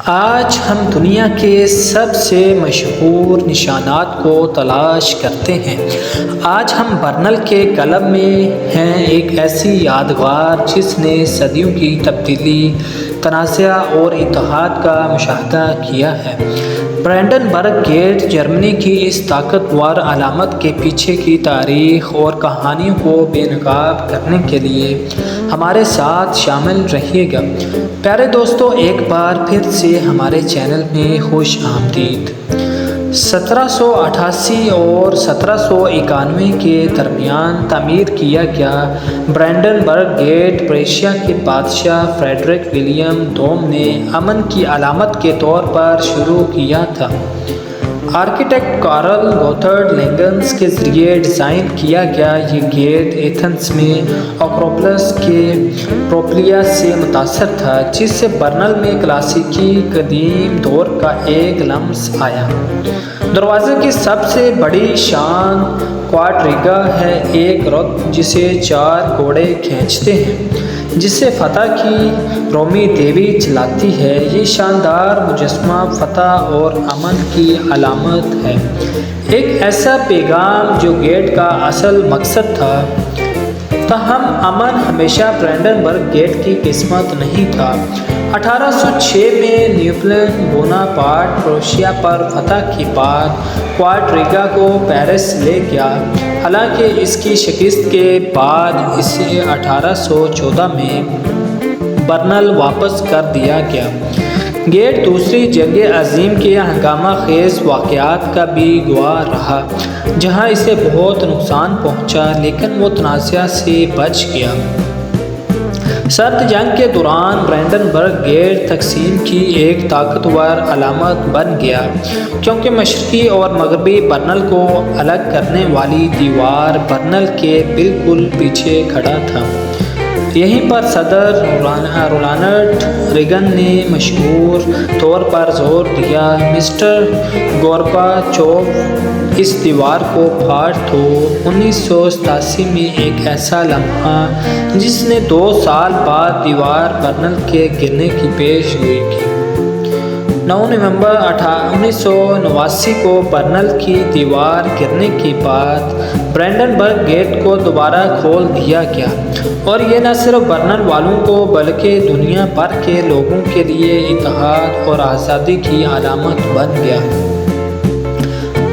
آج ہم دنیا کے سب سے مشہور نشانات کو تلاش کرتے ہیں۔ آج ہم برنل کے قلب میں ہیں، ایک ایسی یادگار جس نے صدیوں کی تبدیلی، تنازع اور اتحاد کا مشاہدہ کیا ہے۔ برانڈنبرگ گیٹ جرمنی کی اس طاقتور علامت کے پیچھے کی تاریخ اور کہانیوں کو بے نقاب کرنے کے لیے ہمارے ساتھ شامل رہیے گا۔ پیارے دوستو، ایک بار پھر سے ہمارے چینل میں خوش آمدید۔ 1788 اور 1791 کے درمیان تعمیر کیا گیا برانڈنبرگ گیٹ پریشیا کے بادشاہ فریڈرک ولیم دوم نے امن کی علامت کے طور پر شروع کیا تھا۔ آرکیٹیکٹ کارل گوتھرڈ لینگنس کے ذریعے ڈیزائن کیا گیا یہ گیٹ ایتھنز میں ایکروپولس کے پروپلیا سے متاثر تھا، جس سے برنل میں کلاسیکی قدیم دور کا ایک لمس آیا۔ دروازے کی سب سے بڑی شان کوادریگا ہے، ایک رتھ جسے 4 گھوڑے کھینچتے ہیں، جسے فتح کی رومی دیوی چلاتی ہے۔ یہ شاندار مجسمہ فتح اور امن کی علامت ہے، ایک ایسا پیغام جو گیٹ کا اصل مقصد تھا۔ تاہم امن ہمیشہ برانڈنبرگ گیٹ کی قسمت نہیں تھا۔ 1806 میں نیپولین بوناپارٹ پروشیا پر فتح کے بعد کوادریگا کو پیرس لے گیا، حالانکہ اس کی شکست کے بعد اسے 1814 میں برنل واپس کر دیا گیا۔ گیٹ دوسری جنگ عظیم کے ہنگامہ خیز واقعات کا بھی گواہ رہا، جہاں اسے بہت نقصان پہنچا، لیکن وہ تنازع سے بچ گیا۔ سرد جنگ کے دوران برانڈنبرگ گیٹ تقسیم کی ایک طاقتور علامت بن گیا، کیونکہ مشرقی اور مغربی برنل کو الگ کرنے والی دیوار برنل کے بالکل پیچھے کھڑا تھا۔ یہیں پر صدر رونالڈ ریگن نے مشہور طور پر زور دیا، مسٹر گورباچوف، اس دیوار کو پھاڑ دو۔ 1987 میں ایک ایسا لمحہ جس نے 2 سال بعد دیوار برنل کے گرنے کی پیش گوئی کی۔ 9 نومبر 1989 کو برنل کی دیوار گرنے کے بعد برانڈنبرگ گیٹ کو دوبارہ کھول دیا گیا، اور یہ نہ صرف برنل والوں کو بلکہ دنیا بھر کے لوگوں کے لیے اتحاد اور آزادی کی علامت بن گیا۔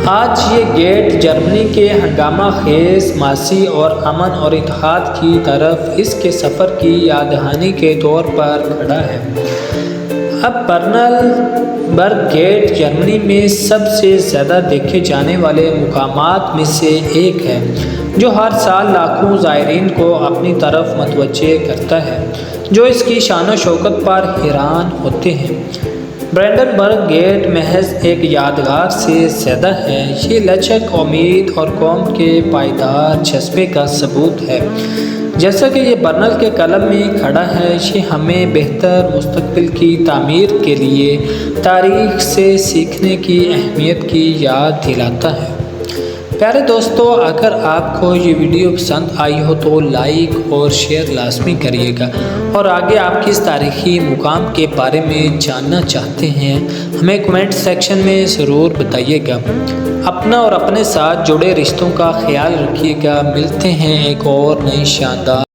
آج یہ گیٹ جرمنی کے ہنگامہ خیز ماضی اور امن اور اتحاد کی طرف اس کے سفر کی یاد دہانی کے طور پر کھڑا ہے۔ اب برانڈنبرگ گیٹ جرمنی میں سب سے زیادہ دیکھے جانے والے مقامات میں سے ایک ہے، جو ہر سال لاکھوں زائرین کو اپنی طرف متوجہ کرتا ہے، جو اس کی شان و شوکت پر حیران ہوتے ہیں۔ برانڈنبرگ گیٹ محض ایک یادگار سے زیادہ ہے، یہ لچک، امید اور قوم کے پائیدار جذبے کا ثبوت ہے۔ جیسا کہ یہ برنل کے قلب میں کھڑا ہے، یہ ہمیں بہتر مستقبل کی تعمیر کے لیے تاریخ سے سیکھنے کی اہمیت کی یاد دلاتا ہے۔ پیارے دوستو، اگر آپ کو یہ ویڈیو پسند آئی ہو تو لائک اور شیئر لازمی کریے گا، اور آگے آپ کس تاریخی مقام کے بارے میں جاننا چاہتے ہیں ہمیں کمنٹ سیکشن میں ضرور بتائیے گا۔ اپنا اور اپنے ساتھ جڑے رشتوں کا خیال رکھیے گا۔ ملتے ہیں ایک اور نئی شاندار